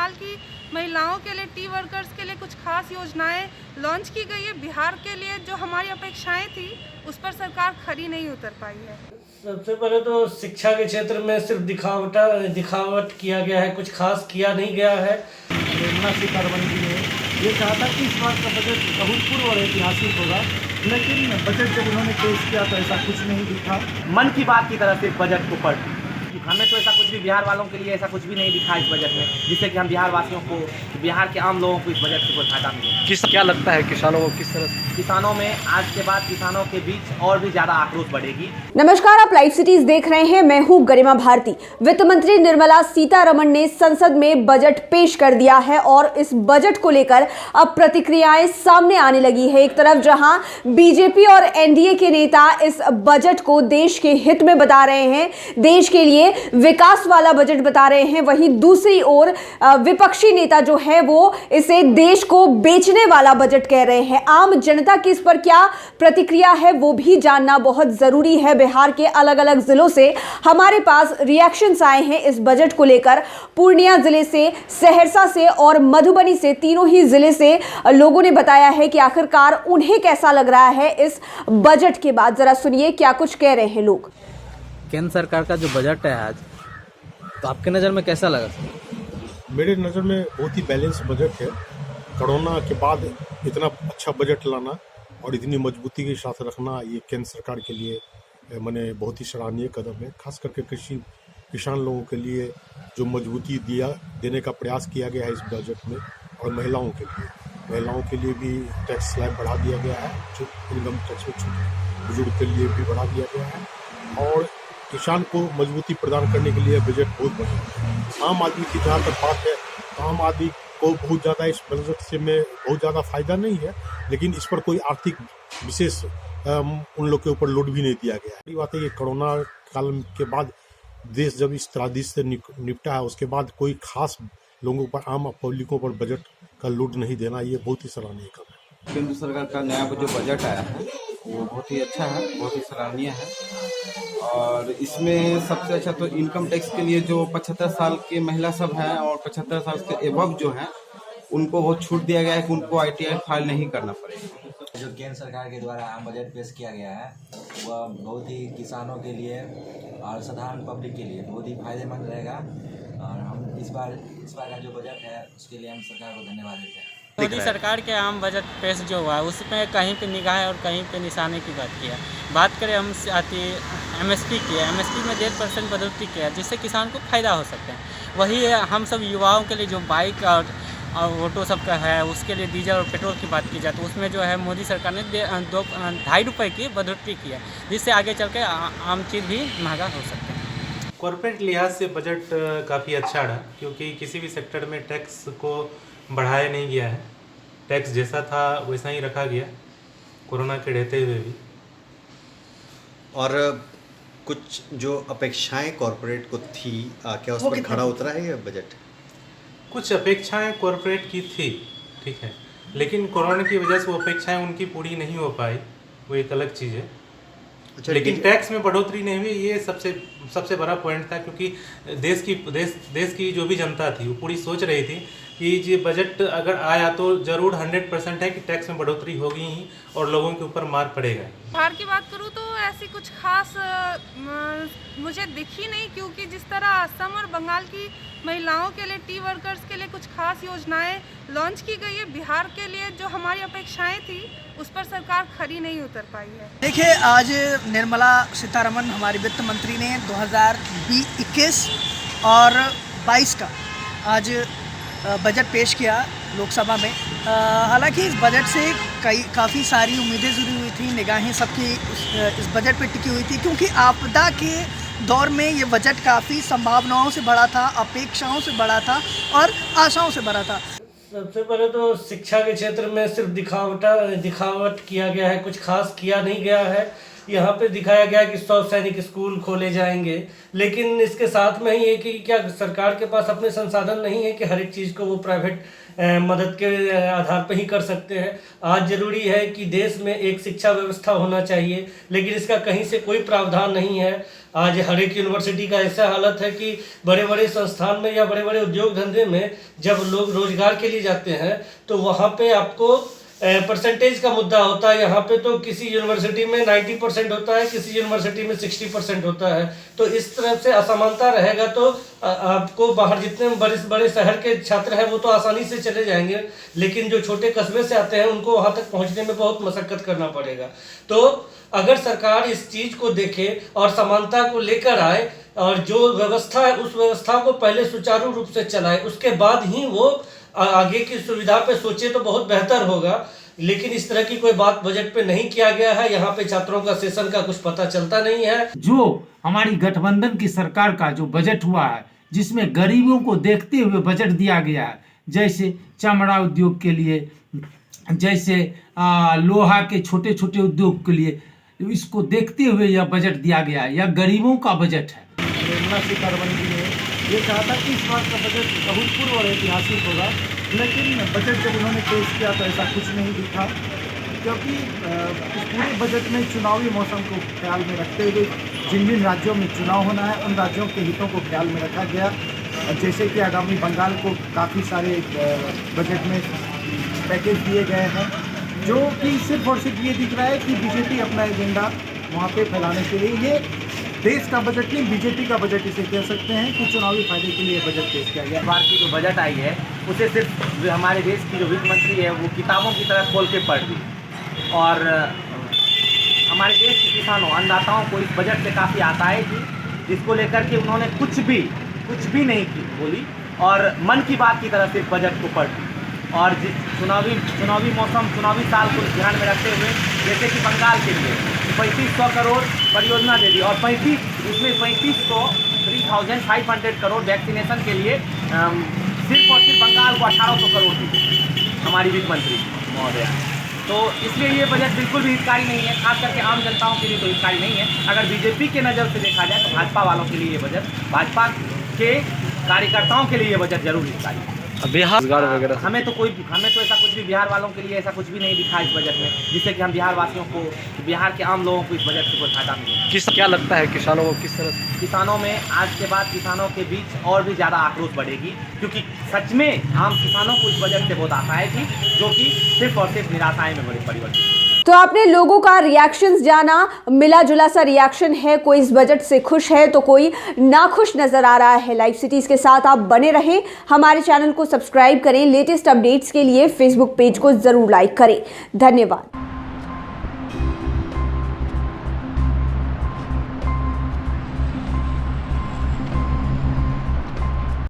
बंगाल की महिलाओं के लिए, टी वर्कर्स के लिए कुछ खास योजनाएं लॉन्च की गई है। बिहार के लिए जो हमारी अपेक्षाएं थी उस पर सरकार खरी नहीं उतर पाई है। सबसे पहले तो शिक्षा के क्षेत्र में सिर्फ दिखावट किया गया है, कुछ खास किया नहीं गया है। निर्मला सीतारमण जी ने ये कहा था कि इस बार का बजट अभूतपूर्व और ऐतिहासिक होगा, लेकिन बजट जब उन्होंने पेश किया तो ऐसा कुछ नहीं दिखा। मन की बात की तरह से बजट को पढ़ हमें तो ऐसा कुछ भी, बिहार वालों के लिए ऐसा कुछ भी नहीं दिखा इस बजट में, जिससे कि हम बिहार वासियों को, बिहार के आम लोगों को इस बजट से कोई फायदा मिले। क्या लगता है किसानों को किस तरह किसानों में आज के बाद किसानों के बीच और भी ज्यादा आक्रोश बढ़ेगी। नमस्कार, आप लाइव सिटीज देख रहे हैं। मैं हूं गरिमा भारती। वित्त मंत्री निर्मला सीतारमण ने संसद में बजट पेश कर दिया है और इस बजट को लेकर अब प्रतिक्रियाएं सामने आने लगी है। एक तरफ जहां बीजेपी और एनडीए के नेता इस बजट को देश के हित में बता रहे हैं, देश के लिए विकास वाला बजट बता रहे हैं, वहीं दूसरी ओर विपक्षी नेता जो है वो इसे देश को बेचने वाला बजट कह रहे हैं। आम जनता की इस पर क्या प्रतिक्रिया है वो भी जानना बहुत जरूरी है। बिहार के अलग अलग जिलों से हमारे पास रिएक्शंस आए हैं इस बजट को लेकर। पूर्णिया जिले से, सहरसा से और मधुबनी से, तीनों ही जिले से लोगों ने बताया है कि आखिरकार उन्हें कैसा लग रहा है इस बजट के बाद। जरा सुनिए क्या कुछ कह रहे हैं लोग। केंद्र सरकार का जो बजट है आज, तो आपके नज़र में कैसा लगा? मेरे नज़र में बहुत ही बैलेंस बजट है। कोरोना के बाद इतना अच्छा बजट लाना और इतनी मजबूती के साथ रखना, ये केंद्र सरकार के लिए मैंने बहुत ही सराहनीय कदम है। खास करके किसान लोगों के लिए जो मजबूती देने का प्रयास किया गया है इस बजट में, और महिलाओं के लिए भी टैक्स स्लैब बढ़ा दिया गया है, जो इनकम टैक्स में छूट बुजुर्ग के लिए भी बढ़ा दिया गया है, और किसान को मजबूती प्रदान करने के लिए बजट बहुत बढ़िया है। आम आदमी की जहाँ तक बात है, आम आदमी को बहुत ज़्यादा इस बजट से में बहुत ज़्यादा फायदा नहीं है, लेकिन इस पर कोई आर्थिक विशेष उन लोग के ऊपर लोड भी नहीं दिया गया है। बड़ी बात है कि कोरोना काल के बाद देश जब इस त्रासदी से निपटा है, उसके बाद कोई खास लोगों पर, आम पब्लिकों पर बजट का लोड नहीं देना, ये बहुत ही सराहनीय काम है। केंद्र सरकार का नया जो बजट आया है वो बहुत ही अच्छा है, बहुत ही सराहनीय है। और इसमें सबसे अच्छा तो इनकम टैक्स के लिए जो 75 साल के महिला सब हैं और 75 साल के एबव जो हैं, उनको बहुत छूट दिया गया है कि उनको ITI फाइल नहीं करना पड़ेगा। जो केंद्र सरकार के द्वारा आम बजट पेश किया गया है वह बहुत ही किसानों के लिए और साधारण पब्लिक के लिए बहुत ही फायदेमंद रहेगा। और हम इस बार का जो बजट है उसके लिए हम सरकार को धन्यवाद देते हैं। मोदी सरकार के आम बजट पेश जो हुआ है उसमें कहीं पे निगाह और कहीं पे निशाने की बात किया। बात करें हम आती MSP की है, MSP में 1.5% बढ़ोतरी किया जिससे किसान को फ़ायदा हो सकता है। वही हम सब युवाओं के लिए जो बाइक और ऑटो सबका है उसके लिए डीजल और पेट्रोल की बात की जाए तो उसमें जो है मोदी सरकार ने 2.5 रुपये की बढ़ोतरी की है, जिससे आगे चल के आम चीज़ भी महंगा हो सकता है। कॉर्पोरेट लिहाज से बजट काफ़ी अच्छा रहा, क्योंकि किसी भी सेक्टर में टैक्स को बढ़ाया नहीं गया है। टैक्स जैसा था वैसा ही रखा गया कोरोना के रहते हुए भी। और कुछ जो अपेक्षाएं कॉर्पोरेट को थी, क्या उस पर खड़ा उतरा है ये बजट? कुछ अपेक्षाएं कॉर्पोरेट की थी, ठीक है, लेकिन कोरोना की वजह से वो अपेक्षाएं उनकी पूरी नहीं हो पाई, वो एक अलग चीज़ है। अच्छा, लेकिन टैक्स में बढ़ोतरी नहीं हुई, ये सबसे बड़ा पॉइंट था, क्योंकि देश की जो भी जनता थी वो पूरी सोच रही थी कि ये बजट अगर आया तो ज़रूर 100% है कि टैक्स में बढ़ोतरी होगी ही और लोगों के ऊपर मार पड़ेगा। बिहार की बात करूँ तो ऐसी कुछ खास मुझे दिखी नहीं, क्योंकि जिस तरह असम और बंगाल की महिलाओं के लिए, टी वर्कर्स के लिए कुछ खास योजनाएं लॉन्च की गई है। बिहार के लिए जो हमारी अपेक्षाएं थी उस पर सरकार खरी नहीं उतर पाई है। देखिए, आज निर्मला सीतारमण हमारी वित्त मंत्री ने 2021 और 22 का आज बजट पेश किया लोकसभा में। हालांकि इस बजट से काफ़ी सारी उम्मीदें जुड़ी हुई थी, निगाहें सबकी इस बजट पे टिकी हुई थी, क्योंकि आपदा के दौर में ये बजट काफ़ी संभावनाओं से भरा था, अपेक्षाओं से भरा था और आशाओं से भरा था। सबसे पहले तो शिक्षा के क्षेत्र में सिर्फ दिखावट किया गया है, कुछ खास किया नहीं गया है। यहाँ पे दिखाया गया कि 100 सैनिक स्कूल खोले जाएंगे, लेकिन इसके साथ में ही है कि क्या सरकार के पास अपने संसाधन नहीं है कि हर एक चीज़ को वो प्राइवेट मदद के आधार पर ही कर सकते हैं। आज ज़रूरी है कि देश में एक शिक्षा व्यवस्था होना चाहिए, लेकिन इसका कहीं से कोई प्रावधान नहीं है। आज हर एक यूनिवर्सिटी का ऐसा हालत है कि बड़े बड़े संस्थान में या बड़े बड़े उद्योग धंधे में जब लोग रोजगार के लिए जाते हैं तो वहाँ पे आपको परसेंटेज का मुद्दा होता है। यहाँ पे तो किसी यूनिवर्सिटी में 90% होता है, किसी यूनिवर्सिटी में 60% होता है। तो इस तरफ से असमानता रहेगा तो आपको बाहर जितने बड़े बड़े शहर के छात्र हैं वो तो आसानी से चले जाएंगे, लेकिन जो छोटे कस्बे से आते हैं उनको वहाँ तक पहुँचने में बहुत मशक्कत करना पड़ेगा। तो अगर सरकार इस चीज़ को देखे और समानता को लेकर आए और जो व्यवस्था है उस व्यवस्था को पहले सुचारू रूप से चलाए, उसके बाद ही वो आगे की सुविधा पे सोचे तो बहुत बेहतर होगा। लेकिन इस तरह की कोई बात बजट पे नहीं किया गया है। यहाँ पे छात्रों का सेशन का कुछ पता चलता नहीं है। जो हमारी गठबंधन की सरकार का जो बजट हुआ है, जिसमें गरीबों को देखते हुए बजट दिया गया है, जैसे चमड़ा उद्योग के लिए, जैसे लोहा के छोटे छोटे उद्योग के लिए, इसको देखते हुए यह बजट दिया गया है। यह गरीबों का बजट है। निर्मला सीतारमण जी ने ये कहा था कि इस बार का बजट अभूतपूर्व और ऐतिहासिक होगा, लेकिन बजट जब उन्होंने पेश किया तो ऐसा कुछ नहीं दिखा, क्योंकि इस पूरे बजट में चुनावी मौसम को ख्याल में रखते हुए जिन जिन राज्यों में चुनाव होना है उन राज्यों के हितों को ख्याल में रखा गया। जैसे कि आगामी बंगाल को काफ़ी सारे बजट में पैकेज दिए गए हैं, जो कि सिर्फ और सिर्फ ये दिख रहा है कि बीजेपी अपना एजेंडा वहाँ पे फैलाने के लिए, ये देश का बजट नहीं बीजेपी का बजट इसे कह सकते हैं कि चुनावी फायदे के लिए बजट पेश किया गया। इस बार की जो बजट आई है उसे सिर्फ हमारे देश की जो वित्त मंत्री है वो किताबों की तरह खोल के पढ़ दी, और हमारे देश के किसानों अन्नदाताओं को इस बजट से काफ़ी आशाएं थी, जिसको लेकर के उन्होंने कुछ भी नहीं की बोली और मन की बात की तरह सिर्फ बजट को पढ़ दी। और जिस चुनावी मौसम, चुनावी साल को ध्यान में रखते हुए जैसे कि बंगाल के लिए 3500 करोड़ परियोजना दे दी, और 3500 करोड़ वैक्सीनेशन के लिए सिर्फ और सिर्फ बंगाल को 1800 करोड़ दी हमारी वित्त मंत्री महोदया। तो इसलिए ये बजट बिल्कुल भी हितकारी नहीं है, खास करके आम जनताओं के लिए तो हितकारी नहीं है। अगर बीजेपी के नज़र से देखा जाए तो भाजपा वालों के लिए ये बजट, भाजपा के कार्यकर्ताओं के लिए ये बजट जरूर हितकारी है। बिहार वगैरह हमें तो ऐसा कुछ भी, बिहार वालों के लिए ऐसा कुछ भी नहीं दिखा इस बजट में, जिससे कि हम बिहार वासियों को, बिहार के आम लोगों को इस बजट से कोई फायदा मिले। क्या लगता है किसानों को किस तरह से? किसानों में आज के बाद किसानों के बीच और भी ज़्यादा आक्रोश बढ़ेगी, क्योंकि सच में आम किसानों को इस बजट से बहुत आशाएं थी, जो कि सिर्फ और सिर्फ निराशाएं में बड़ी परिवर्तित। तो आपने लोगों का रिएक्शंस जाना, मिला जुला सा रिएक्शन है, कोई इस बजट से खुश है तो कोई नाखुश नजर आ रहा है। लाइव सिटीज के साथ आप बने रहें, हमारे चैनल को सब्सक्राइब करें, लेटेस्ट अपडेट्स के लिए फेसबुक पेज को जरूर लाइक करें। धन्यवाद।